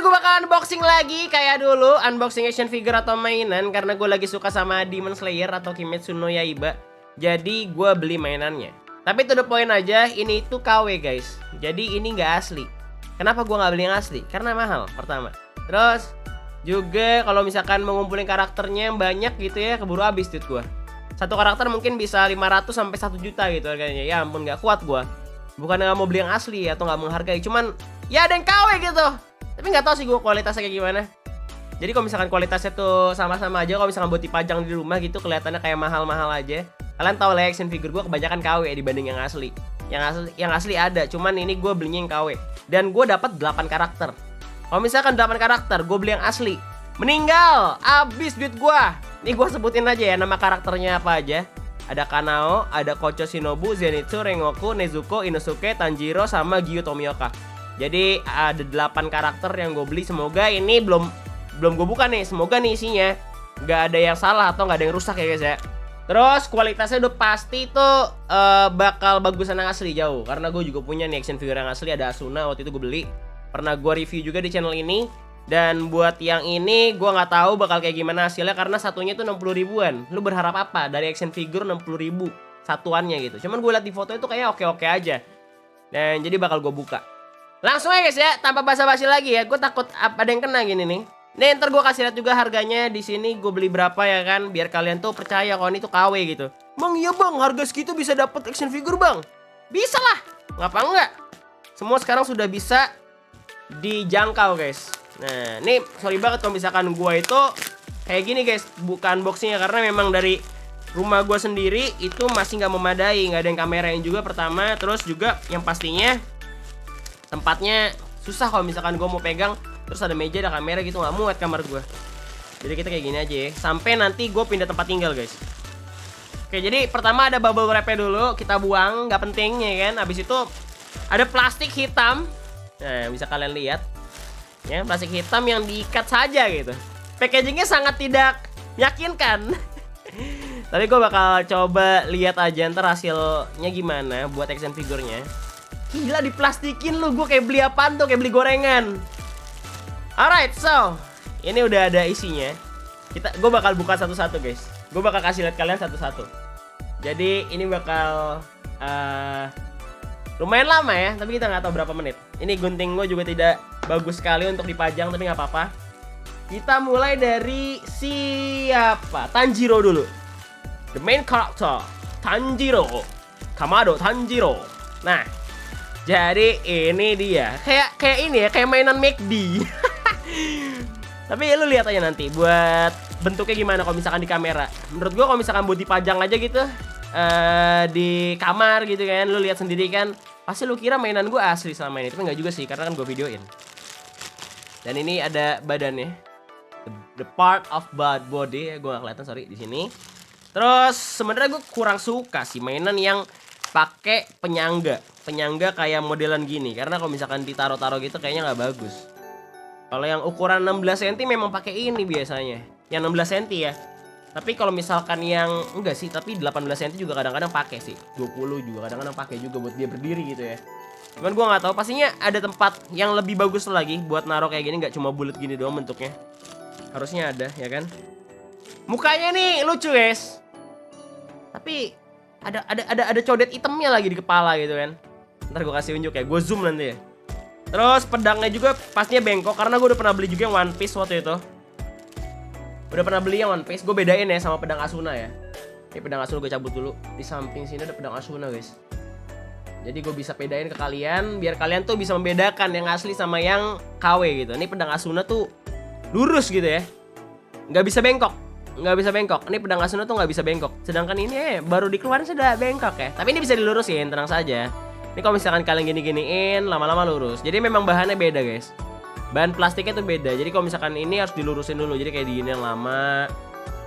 gue bakal unboxing lagi kayak dulu, unboxing action figure atau mainan karena gue lagi suka sama Demon Slayer atau Kimetsu no Yaiba. Jadi gue beli mainannya. Tapi to the point aja, ini tuh KW guys. Jadi ini nggak asli. Kenapa gue nggak beli yang asli? Karena mahal pertama. Terus juga kalau misalkan mengumpulin karakternya yang banyak gitu ya, keburu habis duit gue. Satu karakter mungkin bisa 500 sampai 1 juta gitu harganya. Ya ampun, nggak kuat gue. Bukan nggak mau beli yang asli atau nggak menghargai, cuman ya ada yang KW gitu. Tapi nggak tahu sih gue kualitasnya kayak gimana. Jadi kalau misalkan kualitasnya tuh sama-sama aja, kalau misalkan buat dipajang di rumah gitu kelihatannya kayak mahal-mahal aja. Kalian tahu lah action figure gue kebanyakan KW dibanding yang asli. Yang asli ada, cuman ini gue belinya yang KW. Dan gue dapat 8 karakter. Kalau misalkan 8 karakter, gue beli yang asli, meninggal, abis duit gue. Nih gue sebutin aja ya nama karakternya apa aja. Ada Kanao, ada Kocho Shinobu, Zenitsu, Rengoku, Nezuko, Inosuke, Tanjiro, sama Gyu Tomioka. Jadi ada 8 karakter yang gue beli. Semoga ini belum gue buka nih. Semoga nih isinya nggak ada yang salah atau nggak ada yang rusak ya guys ya. Terus kualitasnya udah pasti tuh bakal bagusan yang asli jauh. Karena gue juga punya nih action figure yang asli. Ada Asuna, waktu itu gue beli. Pernah gue review juga di channel ini. Dan buat yang ini gue nggak tahu bakal kayak gimana hasilnya. Karena satunya tuh 60 ribuan. Lu berharap apa dari action figure 60 ribu satuannya gitu. Cuman gue liat di foto itu kayaknya oke-oke aja. Dan jadi bakal gue buka. Langsung aja guys ya, tanpa basa-basi lagi ya. Gue takut ada yang kena gini nih. Nih ntar gue kasih lihat juga harganya di sini gue beli berapa ya kan, biar kalian tuh percaya kalau ini tuh KW gitu. Bang iya bang, harga segitu bisa dapet action figure bang? Bisa lah, ngapa enggak? Semua sekarang sudah bisa dijangkau guys. Nah nih sorry banget kalau misalkan gue itu kayak gini guys, bukan unboxingnya karena memang dari rumah gue sendiri itu masih nggak memadai, nggak ada yang kamerain juga pertama. Terus juga yang pastinya tempatnya susah kalau misalkan gue mau pegang. Terus ada meja, ada kamera gitu, nggak muat kamar gue. Jadi kita kayak gini aja ya. Sampai nanti gue pindah tempat tinggal guys. Oke jadi pertama ada bubble wrap-nya dulu. Kita buang, nggak penting ya kan. Habis itu ada plastik hitam. Nah bisa kalian lihat ya, plastik hitam yang diikat saja gitu. Packagingnya sangat tidak meyakinkan. Tapi gue bakal coba lihat aja ntar hasilnya gimana buat action figurnya. Gila diplastikin lu, gue kayak beli apaan tuh, kayak beli gorengan. Alright, so ini udah ada isinya. Gue bakal buka satu-satu guys. Gue bakal kasih lihat kalian satu-satu. Jadi ini bakal lumayan lama ya, tapi kita nggak tahu berapa menit. Ini gunting gue juga tidak bagus sekali untuk dipajang, tapi nggak apa-apa. Kita mulai dari siapa? Tanjiro dulu. The main character, Tanjiro. Kamado Tanjiro. Nah, jadi ini dia. Kayak ini ya, kayak mainan McD. Tapi lu lihat aja nanti buat bentuknya gimana kalau misalkan di kamera. Menurut gua kalau misalkan buat dipajang aja gitu di kamar gitu kan, lu lihat sendiri kan, pasti lu kira mainan gua asli selama ini. Tapi nggak juga sih, karena kan gua videoin. Dan ini ada badannya, the part of body, gua nggak kelihatan sorry di sini. Terus sebenarnya gua kurang suka sih mainan yang pakai penyangga kayak modelan gini, karena kalau misalkan ditaruh-taruh gitu kayaknya nggak bagus. Kalau yang ukuran 16 cm memang pakai ini biasanya. Yang 16 cm ya. Tapi kalau misalkan yang enggak sih, tapi 18 cm juga kadang-kadang pakai sih. 20 juga kadang-kadang pakai juga buat dia berdiri gitu ya. Cuman gua nggak tahu, pastinya ada tempat yang lebih bagus lagi buat naruh kayak gini, nggak cuma bulat gini doang bentuknya. Harusnya ada, ya kan? Mukanya nih lucu, guys. Tapi ada codet hitamnya lagi di kepala gitu kan. Ntar gue kasih unjuk ya, gue zoom nanti ya. Terus pedangnya juga pastinya bengkok, karena gue udah pernah beli juga yang One Piece waktu itu. Udah pernah beli yang One Piece, gue bedain ya sama pedang Asuna ya. Ini pedang Asuna gue cabut dulu. Di samping sini ada pedang Asuna guys. Jadi gue bisa bedain ke kalian, biar kalian tuh bisa membedakan yang asli sama yang KW gitu. Ini pedang Asuna tuh lurus gitu ya, nggak bisa bengkok. Ini pedang Asuna tuh nggak bisa bengkok. Sedangkan ini baru dikeluarin sudah bengkok ya. Tapi ini bisa dilurusin, tenang saja. Ini kalau misalkan kalian gini-giniin, lama-lama lurus. Jadi memang bahannya beda guys. Bahan plastiknya tuh beda. Jadi kalau misalkan ini harus dilurusin dulu. Jadi kayak diginiin lama.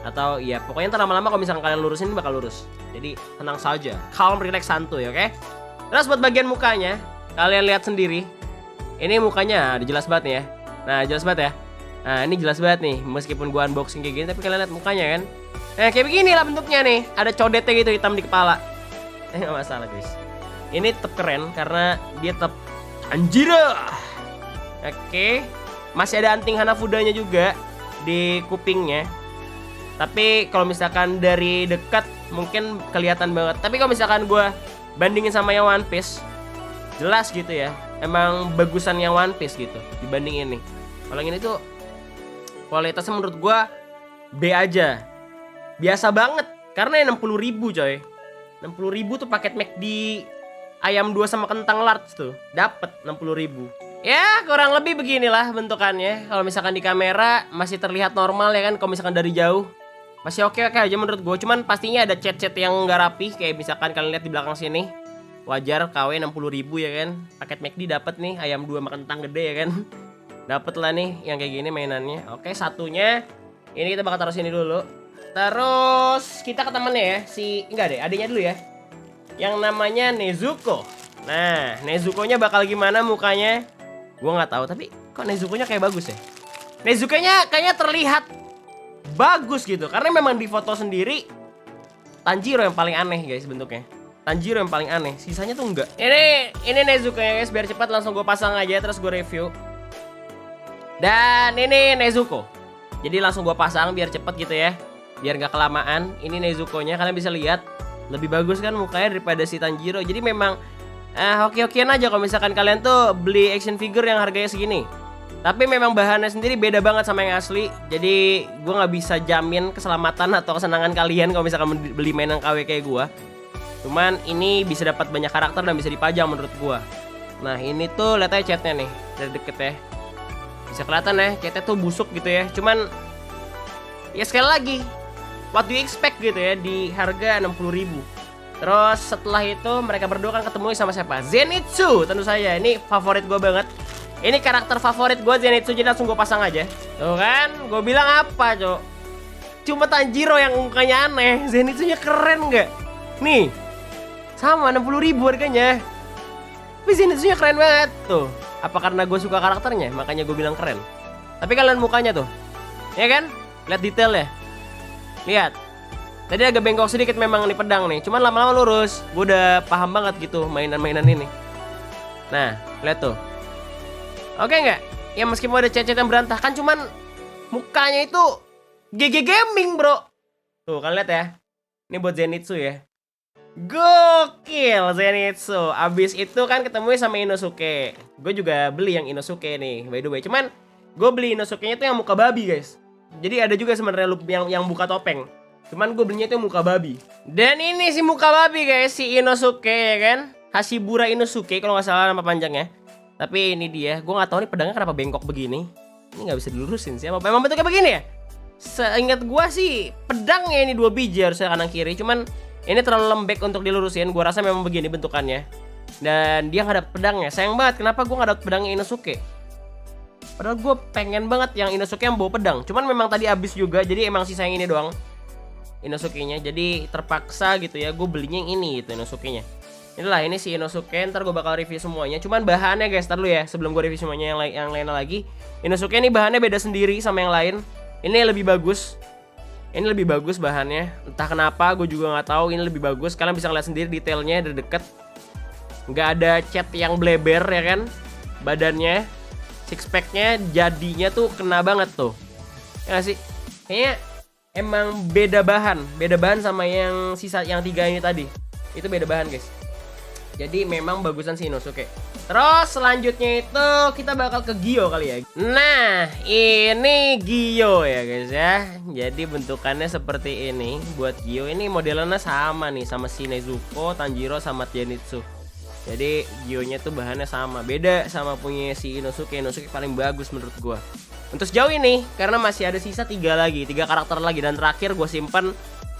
Atau ya pokoknya ntar lama-lama kalau misalkan kalian lurusin ini bakal lurus. Jadi tenang saja, calm, relax, santuy, oke? Terus buat bagian mukanya, kalian lihat sendiri. Ini mukanya udah jelas banget nih ya. Nah jelas banget ya. Nah ini jelas banget nih, meskipun gua unboxing kayak gini, tapi kalian lihat mukanya kan. Nah kayak begini lah bentuknya nih. Ada codetnya gitu hitam di kepala. Gak masalah guys. Ini tetap keren karena dia tetap Tanjiro. Oke. Masih ada anting Hanafudanya juga di kupingnya. Tapi kalau misalkan dari dekat mungkin kelihatan banget. Tapi kalau misalkan gue bandingin sama yang One Piece, jelas gitu ya. Emang bagusan yang One Piece gitu dibanding ini. Kalau yang ini tuh kualitasnya menurut gue B aja. Biasa banget. Karena 60.000 coy. 60.000 tuh paket McD ayam 2 sama kentang large tuh. Dapet 60.000. Ya kurang lebih beginilah bentukannya. Kalau misalkan di kamera masih terlihat normal ya kan. Kalau misalkan dari jauh masih oke-oke aja menurut gue. Cuman pastinya ada cat-cat yang nggak rapi. Kayak misalkan kalian lihat di belakang sini. Wajar KW 60.000 ya kan. Paket McD dapet nih ayam 2 sama kentang gede ya kan. Dapet lah nih yang kayak gini mainannya. Oke, satunya ini kita bakal taruh sini dulu. Terus kita ke temennya ya. Enggak deh, adiknya dulu ya. Yang namanya Nezuko. Nah, Nezuko-nya bakal gimana mukanya? Gue nggak tahu, tapi kok Nezuko-nya kayak bagus ya? Nezuko-nya kayaknya terlihat bagus gitu. Karena memang di foto sendiri Tanjiro yang paling aneh guys bentuknya. Tanjiro yang paling aneh, sisanya tuh enggak. Ini Nezuko-nya guys, biar cepat langsung gue pasang aja terus gue review. Dan ini Nezuko. Jadi langsung gue pasang biar cepet gitu ya. Biar nggak kelamaan. Ini Nezuko-nya, kalian bisa lihat lebih bagus kan mukanya daripada si Tanjiro. Jadi memang oke-okean aja kalau misalkan kalian tuh beli action figure yang harganya segini. Tapi memang bahannya sendiri beda banget sama yang asli. Jadi gue nggak bisa jamin keselamatan atau kesenangan kalian kalau misalkan beli mainan KW kayak gue. Cuman ini bisa dapat banyak karakter dan bisa dipajang menurut gue. Nah ini tuh lihat aja catnya nih dari deket ya. Bisa kelihatan ya catnya tuh busuk gitu ya. Cuman ya sekali lagi, what do you expect gitu ya di harga 60.000. Terus setelah itu mereka berdua kan ketemu sama siapa? Zenitsu tentu saja. Ini favorit gue banget. Ini karakter favorit gue Zenitsu. Jadi langsung gue pasang aja. Tuh kan, gue bilang apa cok? Cuma Tanjiro yang mukanya aneh. Zenitsunya keren nggak? Nih, sama 60.000 harganya. Tapi Zenitsunya keren banget. Tuh, apa karena gue suka karakternya? Makanya gue bilang keren. Tapi kalian mukanya tuh, ya kan? Lihat detailnya. Lihat. Tadi agak bengkok sedikit memang nih pedang nih. Cuman lama-lama lurus. Gue udah paham banget gitu mainan-mainan ini. Nah, lihat tuh. Oke nggak? Ya meskipun ada cat-cat yang berantakan, cuman mukanya itu GG Gaming bro. Tuh kalian lihat ya. Ini buat Zenitsu ya. Gokil Zenitsu. Abis itu kan ketemu sama Inosuke. Gue juga beli yang Inosuke nih by the way. Cuman gue beli Inosuke-nya tuh yang muka babi guys. Jadi ada juga sebenarnya loop yang buka topeng. Cuman gue belinya itu muka babi. Dan ini si muka babi guys, si Inosuke ya kan. Hashibura Inosuke kalau nggak salah nama panjangnya. Tapi ini dia, gue nggak tahu nih pedangnya kenapa bengkok begini. Ini nggak bisa dilurusin sih. Memang bentuknya begini ya? Seingat gue sih pedangnya ini 2 biji harusnya kanan kiri. Cuman ini terlalu lembek untuk dilurusin. Gue rasa memang begini bentukannya. Dan dia nggak dapet pedangnya. Sayang banget, kenapa gue nggak dapet pedangnya Inosuke? Padahal gue pengen banget yang Inosuke yang bawa pedang. Cuman memang tadi habis juga, jadi emang sisa yang ini doang Inosuke-nya. Jadi terpaksa gitu ya, gue belinya yang ini gitu Inosuke-nya. Inilah, ini si Inosuke, ntar gue bakal review semuanya. Cuman bahannya guys, ntar dulu ya, sebelum gue review semuanya yang lainnya lagi. Inosuke ini bahannya beda sendiri sama yang lain. Ini lebih bagus. Ini lebih bagus bahannya. Entah kenapa, gue juga nggak tahu. Ini lebih bagus. Kalian bisa ngeliat sendiri detailnya dari deket. Nggak ada cat yang bleber ya kan. Badannya, six pack-nya jadinya tuh kena banget tuh. Ya gak sih? Kayaknya emang beda bahan sama yang sisa yang 3 ini tadi. Itu beda bahan guys. Jadi memang bagusan si Inosuke. Terus selanjutnya itu kita bakal ke Gyo kali ya. Nah ini Gyo ya guys ya. Jadi bentukannya seperti ini. Buat Gyo ini modelnya sama nih, sama si Nezuko, Tanjiro, sama Zenitsu. Jadi Gyo-nya tuh bahannya sama. Beda sama punya si Inosuke. Inosuke paling bagus menurut gua. Untuk sejauh ini, karena masih ada sisa 3 karakter lagi. Dan terakhir gue simpan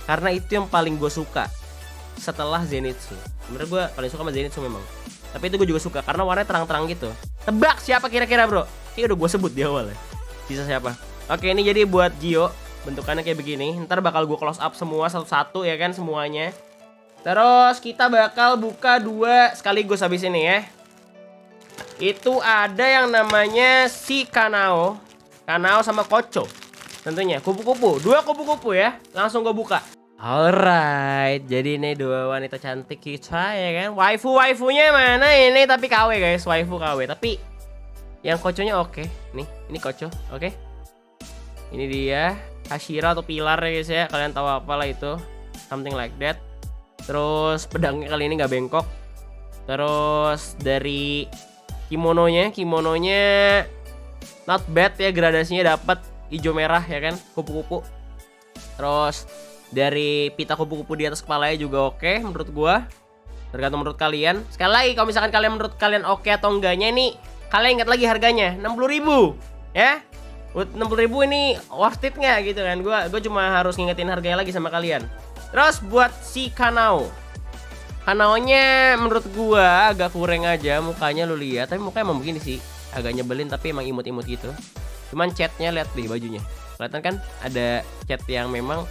karena itu yang paling gue suka setelah Zenitsu. Sebenernya gue paling suka sama Zenitsu memang. Tapi itu gue juga suka karena warnanya terang-terang gitu. Tebak siapa kira-kira bro? Ini udah gue sebut di awal ya. Sisa siapa? Oke, ini jadi buat Gyo. Bentukannya kayak begini. Ntar bakal gue close up semua satu-satu ya kan semuanya. Terus kita bakal buka 2 sekaligus habis ini ya. Itu ada yang namanya si Kanao. Kanao sama Kocho. Tentunya kupu-kupu. 2 kupu-kupu ya. Langsung gue buka. Alright, jadi ini 2 wanita cantik kita ya kan. Waifu-waifunya mana ini, tapi KW guys, waifu KW. Tapi Yang koconya oke. Nih, ini koco, oke. Ini dia Hashira atau pilar ya guys ya. Kalian tahu apalah itu. Something like that. Terus pedangnya kali ini nggak bengkok. Terus dari kimononya not bad ya, gradasinya dapat hijau merah ya kan, kupu-kupu. Terus dari pita kupu-kupu di atas kepalanya juga oke menurut gua. Tergantung menurut kalian. Sekali lagi kalau misalkan menurut kalian oke atau enggaknya nih, kalian ingat lagi harganya 60.000 ya. 60.000 ini worth it nggak gitu kan? Gua cuma harus ngingetin harganya lagi sama kalian. Terus buat si Kanao. Kanaonya menurut gua agak kurang aja mukanya, lu lihat. Tapi mukanya emang begini sih. Agak nyebelin tapi emang imut-imut gitu. Cuman catnya lihat deh bajunya. Kelihatan kan ada cat yang memang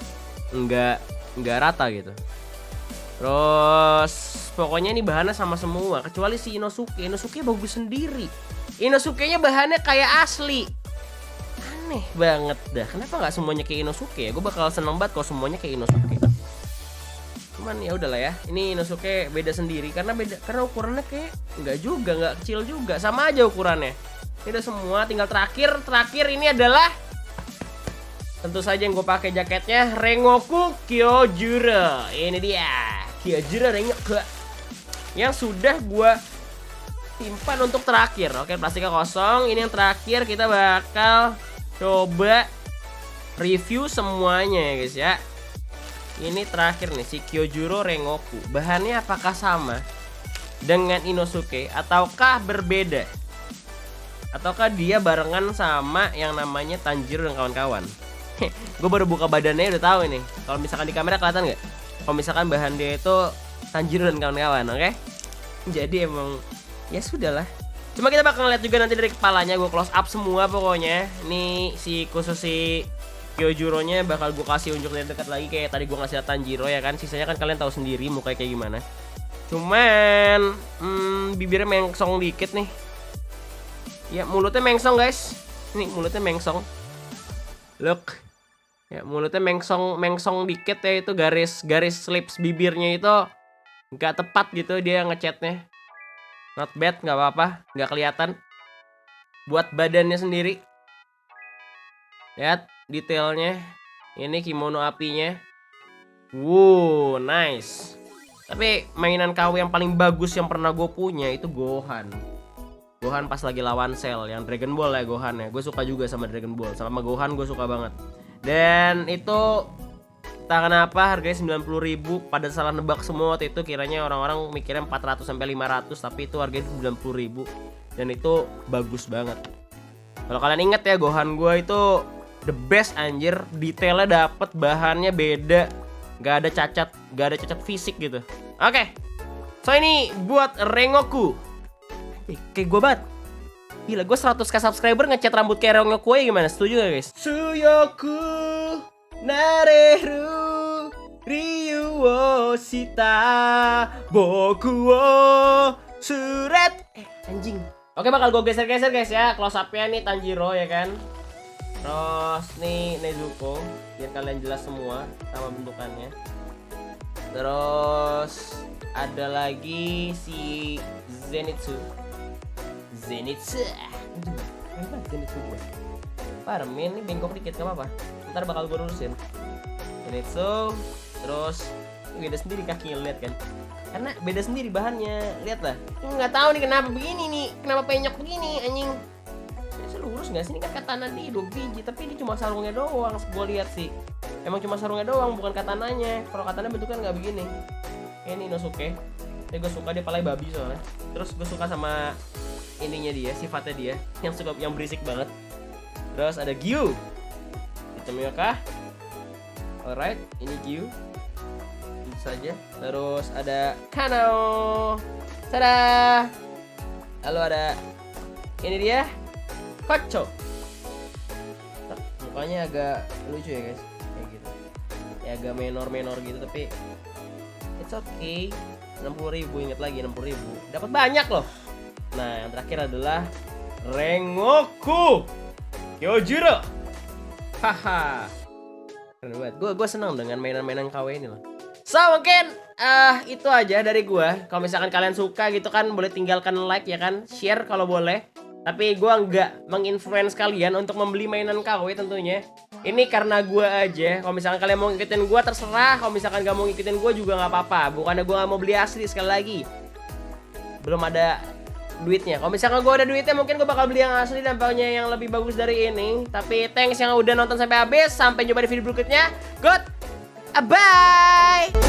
enggak rata gitu. Terus pokoknya ini bahannya sama semua kecuali si Inosuke. Inosuke bagus sendiri. Inosuke-nya bahannya kayak asli. Aneh banget dah. Kenapa nggak semuanya kayak Inosuke ya? Gue bakal seneng banget kalau semuanya kayak Inosuke. Cuman ya udahlah ya. Ini Inosuke beda sendiri karena ukurannya kayak nggak kecil juga. Sama aja ukurannya. Ini udah semua, tinggal terakhir ini adalah tentu saja yang gue pakai jaketnya Rengoku Kyojuro. Ini dia Kyojuro Rengoku yang sudah gue simpan untuk terakhir. Oke, plastiknya kosong. Ini yang terakhir, kita bakal coba review semuanya ya guys ya. Ini terakhir nih si Kyojuro Rengoku. Bahannya apakah sama dengan Inosuke ataukah berbeda? Ataukah dia barengan sama yang namanya Tanjiro dan kawan-kawan? Gue baru buka badannya udah tahu ini. Kalau misalkan di kamera kelihatan nggak? Kalau misalkan bahan dia itu Tanjiro dan kawan-kawan, oke? Jadi emang ya sudahlah. Cuma kita bakal ngeliat juga nanti dari kepalanya, gue close up semua pokoknya. Ini khusus si Kyojuro-nya bakal gue kasih unjuk dari dekat lagi kayak tadi gue ngasih Tanjiro ya kan. Sisanya kan kalian tahu sendiri mukanya kayak gimana. Cuman bibirnya mengsong dikit nih. Ya mulutnya mengsong guys. Ini mulutnya mengsong. Look. Ya mulutnya mengsong dikit ya, itu garis lips bibirnya itu nggak tepat gitu dia ngecatnya. Not bad, nggak apa-apa, nggak kelihatan. Buat badannya sendiri, lihat detailnya. Ini kimono apinya. Wow, nice. Tapi mainan KW yang paling bagus yang pernah gue punya itu Gohan. Gohan pas lagi lawan Cell, yang Dragon Ball ya Gohan ya. Gue suka juga sama Dragon Ball, sama Gohan gue suka banget. Dan itu entah kenapa harganya 90.000. Pada salah nebak semua waktu itu, kiranya orang-orang mikirnya 400 sampai 500, tapi itu harganya 90.000. Dan itu bagus banget. Kalau kalian inget ya, Gohan gue itu the best anjir. Detailnya dapet, bahannya beda, gak ada cacat fisik gitu. Oke. So ini buat Rengoku. Kayak gue banget. Gila, gue 100k subscriber ngecat rambut kayak Rengoku ya, gimana? Setuju gak guys? Suyoku nareru ryu wo shita boku wo suret. Anjing. Oke, bakal gue geser-geser guys ya. Close up-nya nih Tanjiro ya kan. Terus nih Nezuko, biar kalian jelas semua sama bentukannya. Terus ada lagi si Zenitsu. Zenitsu gue. Parmin nih bengkok dikit, gak apa-apa. Ntar bakal gue lurusin. Zenitsu. Terus beda sendiri kakinya, lihat kan? Karena beda sendiri bahannya, lihat lah. Nggak tahu nih kenapa begini nih, kenapa penyok begini anjing. Ini lurus nggak sih? Ini kan katana di 2 biji, tapi ini cuma sarungnya doang. Gue lihat sih, emang cuma sarungnya doang, bukan katananya. Kalau katana bentuknya nggak begini. Ini Inosuke. Ini gue suka, dia palanya babi soalnya. Terus gue suka sama ininya dia, sifatnya dia yang berisik banget. Terus ada Gyu, itu Miyoka. Alright, ini Gyu. Itu saja. Terus ada Kanao. Tada. Lalu ada ini dia Kocho. Mukanya agak lucu ya guys, kayak gitu. Ya agak menor gitu, tapi it's okay. 60.000, ingat lagi 60.000. Dapat banyak loh. Nah, yang terakhir adalah Rengoku Kyojuro. Haha. Keren banget. Gue senang dengan mainan-mainan KW ini loh. So, mungkin itu aja dari gue. Kalau misalkan kalian suka gitu kan, boleh tinggalkan like ya kan, share kalau boleh. Tapi gue nggak menginfluence kalian untuk membeli mainan KW tentunya. Ini karena gue aja. Kalau misalkan kalian mau ngikutin gue terserah. Kalau misalkan gak mau ngikutin gue juga nggak apa-apa. Bukannya gue nggak mau beli asli, sekali lagi belum ada duitnya. Kalau misalkan gue ada duitnya mungkin gue bakal beli yang asli dampaknya yang lebih bagus dari ini. Tapi thanks yang udah nonton sampai habis. Sampai jumpa di video berikutnya. Good, bye.